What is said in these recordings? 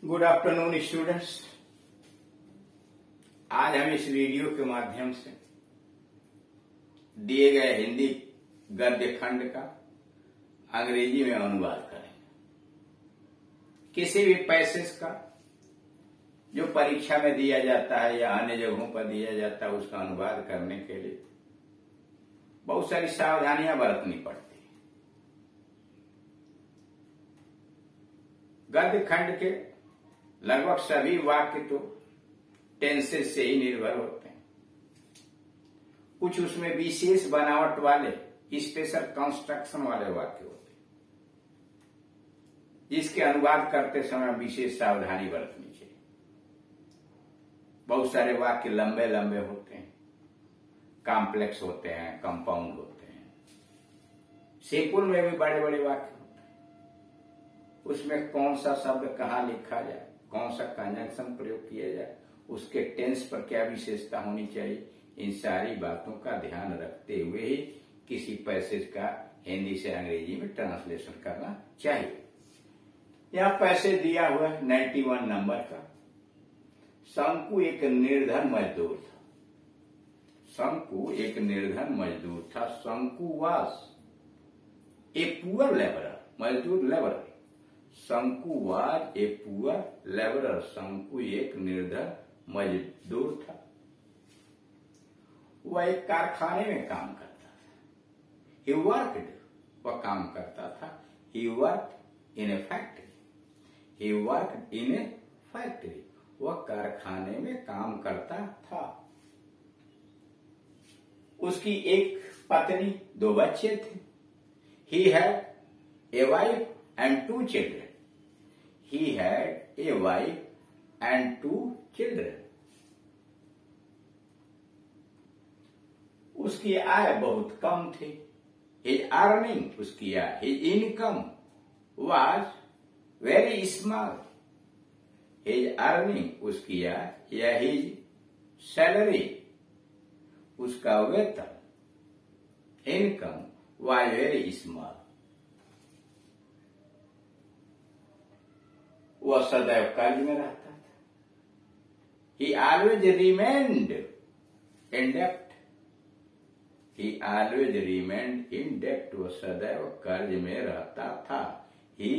Good afternoon students. आज हम इस वीडियो के माध्यम से दिए गए हिंदी गद्य खंड का अंग्रेजी में अनुवाद करेंगे। किसी भी पैसेज का जो परीक्षा में दिया जाता है या अन्य जगहों पर दिया जाता है, उसका अनुवाद करने के लिए बहुत सारी सावधानियां बरतनी पड़ती है। गद्य खंड के लगभग सभी वाक्य तो टेंसेस से ही निर्भर होते हैं। कुछ उसमें विशेष बनावट वाले स्पेशल कंस्ट्रक्शन वाले वाक्य होते हैं, जिसके अनुवाद करते समय विशेष सावधानी बरतनी चाहिए। बहुत सारे वाक्य लंबे लंबे होते हैं, कॉम्प्लेक्स होते हैं, कंपाउंड होते हैं। सिंपल में भी बड़े बड़े वाक्य होते हैं। उसमें कौन सा शब्द कहाँ लिखा जाए, कौन सा कंजंक्शन प्रयोग किया जाए, उसके टेंस पर क्या विशेषता होनी चाहिए, इन सारी बातों का ध्यान रखते हुए ही किसी पैसेज का हिंदी से अंग्रेजी में ट्रांसलेशन करना चाहिए। यह पैसेज दिया हुआ है 91 नंबर का। शंकु एक निर्धन मजदूर था। शंकु एक निर्धन मजदूर था। शंकु वाज ए पुअर लेबरर, मजदूर लेबरर। शंकु वाज ए पुअर लेबरर। शंकु एक निर्धन मजदूर था। वह एक कारखाने में काम करता था। He worked, वह काम करता था। He worked in a factory. He worked in a factory. वह कारखाने में काम करता था। उसकी एक पत्नी, 2 बच्चे थे। He had a wife and 2 children. He had a wife and 2 children. उसकी आय बहुत कम थी। His earning, उसकी आय, his income was very small. His earning, उसकी आय, या his salary, उसका वेतन, income was very small. वह सदैव कर्ज में रहता था। He always remained in debt. He always remained in debt. वह सदैव कर्ज में रहता था। He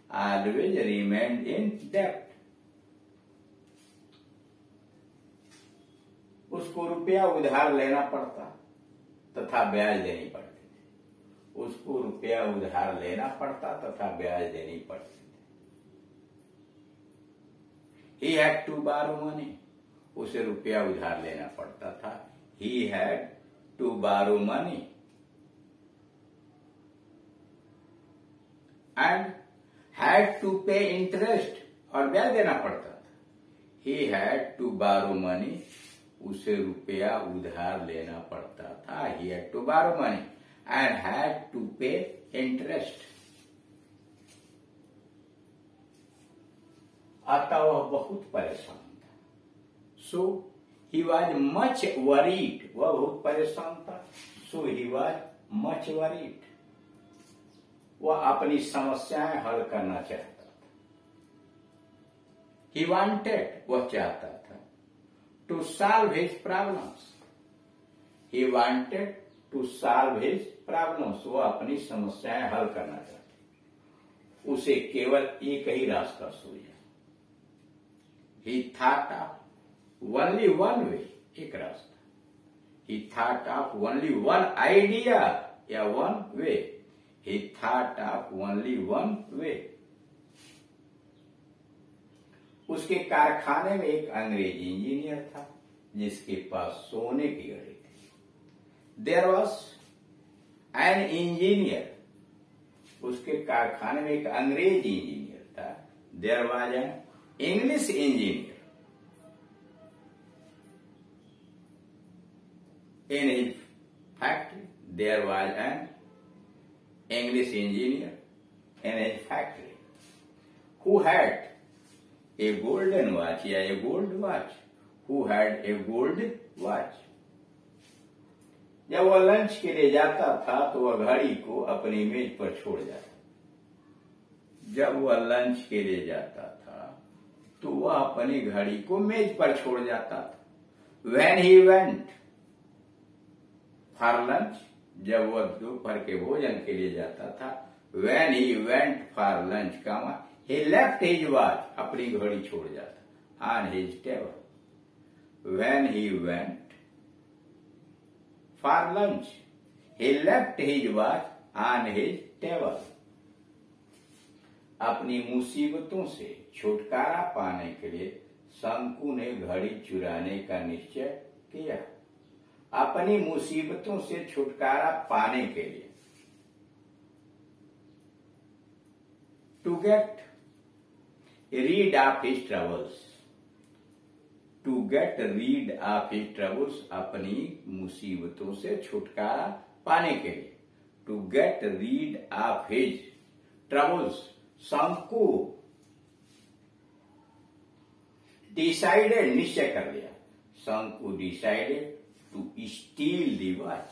always remained in debt. उसको रुपया उधार लेना पड़ता तथा ब्याज देनी पड़ती थी। उसको रुपया उधार लेना पड़ता तथा ब्याज देनी पड़ती थी। He had to borrow money. उसे रुपया उधार लेना पड़ता था। He had to borrow money and had to pay interest, और ब्याज देना पड़ता था। He had to borrow money. उसे रुपया उधार लेना पड़ता था। He had to borrow money and had to pay interest. अतः वह बहुत परेशान था। So he was much worried. वह बहुत परेशान था। So he was much worried. वह अपनी समस्याएं हल करना चाहता था। He wanted, वह चाहता था, to solve his problems. He wanted to solve his problems. वह अपनी समस्याएं हल करना चाहता। उसे केवल एक ही रास्ता सूझा। He thought of only one way, एक रास्ता। He thought of only one idea, या one way. He thought of only one way. उसके कारखाने में एक अंग्रेजी इंजीनियर था जिसके पास सोने की घड़ी थी। There was an engineer. उसके कारखाने में एक अंग्रेजी इंजीनियर था। There was an English engineer. In his factory, there was an English engineer in his factory who had a golden watch, या a gold watch. Who had a gold watch. जब वह lunch के लिए जाता था तो वह घड़ी को अपनी मेज पर छोड़ जाता। जब वह लंच के लिए जाता था तो वह अपनी घड़ी को मेज पर छोड़ जाता था। When he went for lunch, जब वह दोपहर के भोजन के लिए जाता था, when he went for lunch, he left his watch, अपनी घड़ी छोड़ जाता on his table. When he went for lunch, he left his watch on his table. अपनी मुसीबतों से छुटकारा पाने के लिए शंकु ने घड़ी चुराने का निश्चय किया। अपनी मुसीबतों से छुटकारा पाने के लिए to get rid of his troubles, to get rid of his troubles, अपनी मुसीबतों से छुटकारा पाने के लिए to get rid of his troubles, Shanku decided, निश्चय कर लिया, Shanku decided to steal the watch,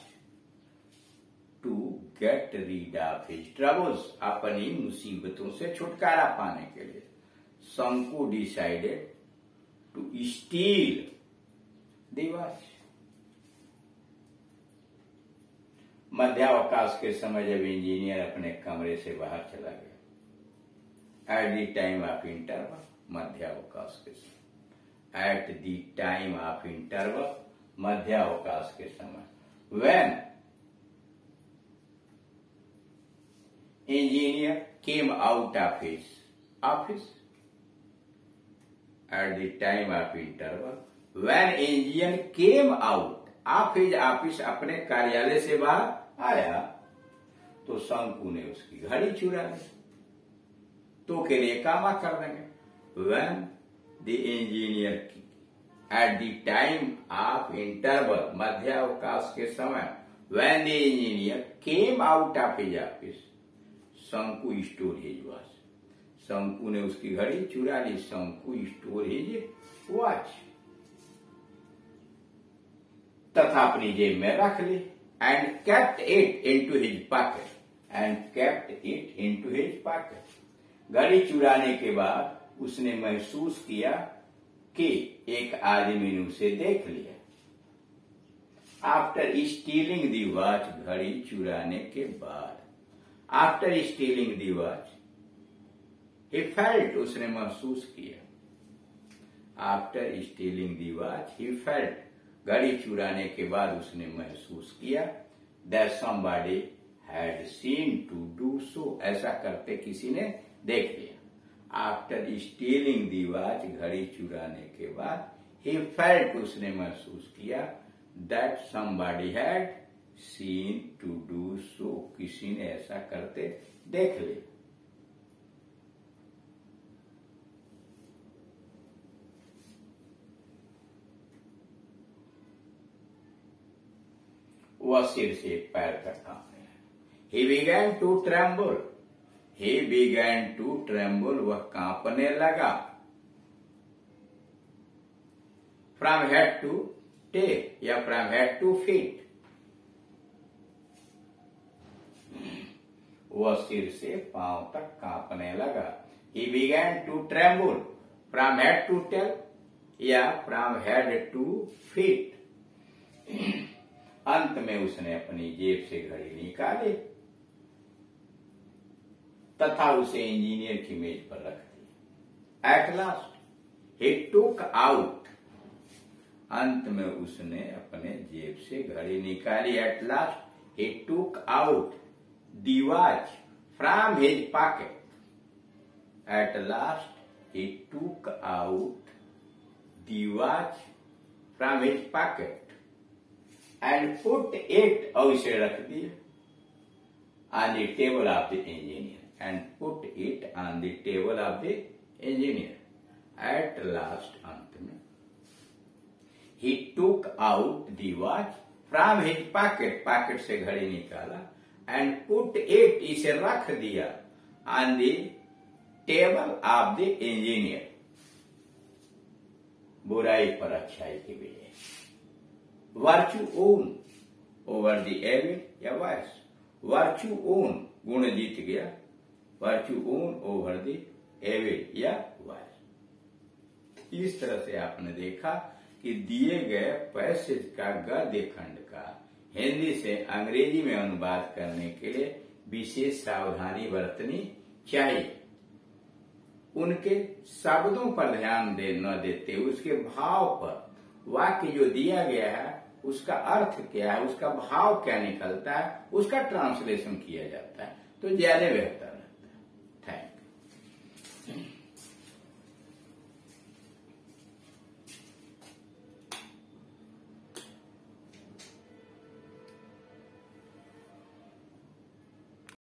to get rid of his troubles, अपनी मुसीबतों से छुटकारा पाने के लिए Shanku decided to steal the watch. मध्यावकाश के समय जब इंजीनियर अपने कमरे से बाहर चला गया, at the time of interval, मध्यावकाश के समय, at the time of interval, मध्यावकाश के समय, when engineer came out of his office, at the time of interval, when engineer came out of his office, अपने कार्यालय से बाहर आया, तो शंकु ने उसकी घड़ी चुरा ली। तो के लिए कामा कर देंगे, when the engineer at the time of interval, मध्यावकाश के समय, when the engineer came out of his office, Shanku stole his watch, Shanku ने उसकी घड़ी चुरा ली, शंकु स्टोर हिज वॉच, तथा अपनी जेब में रख ली, and kept it into his pocket, and kept it into his pocket. घड़ी चुराने के बाद उसने महसूस किया कि एक आदमी ने उसे देख लिया। आफ्टर स्टीलिंग दी वॉच, घड़ी चुराने के बाद, after stealing the watch, he felt, उसने महसूस किया, after stealing the watch he felt, घड़ी चुराने के बाद उसने महसूस किया, that somebody had seen to do so, ऐसा करते किसी ने देख लिया। आफ्टर स्टीलिंग दी वॉच, घड़ी चुराने के बाद, ही फेल्ट, उसने महसूस किया, that somebody had seen to do so, किसी ने ऐसा करते देख लिया। वह सिर से पैर तक कांपने लगा। He began to tremble, he began to tremble, वह कांपने लगा। From head to tail या from head to feet, वह सिर से पांव तक कांपने लगा। He began to tremble from head to tail या from head to feet। अंत में उसने अपनी जेब से घड़ी निकाली तथा उसे इंजीनियर की मेज पर रख दी। At last he took out, अंत में उसने अपने जेब से घड़ी निकाली। At last he took out the watch from his pocket, at last he took out the watch from his pocket and put it, और इसे रख दिया on the table of the engineer, and put it on the table of the engineer. At last, अंत में, he took out the watch from his pocket, pocket से घड़ी निकाला, and put it, इसे रख दिया on the table of the engineer. बुराई पर अच्छाई की विजय। Virtue won over the evil या वाइस, वर्च्यू ओन, गुण जीत गया, virtue won over the evil या वाइस। इस तरह से आपने देखा कि दिए गए पैसेज का गद्य खंड का हिंदी से अंग्रेजी में अनुवाद करने के लिए विशेष सावधानी बरतनी चाहिए। उनके शब्दों पर ध्यान न देते उसके भाव पर, वाक्य जो दिया गया है उसका अर्थ क्या है, उसका भाव क्या निकलता है, उसका ट्रांसलेशन किया जाता है तो ज्यादा बेहतर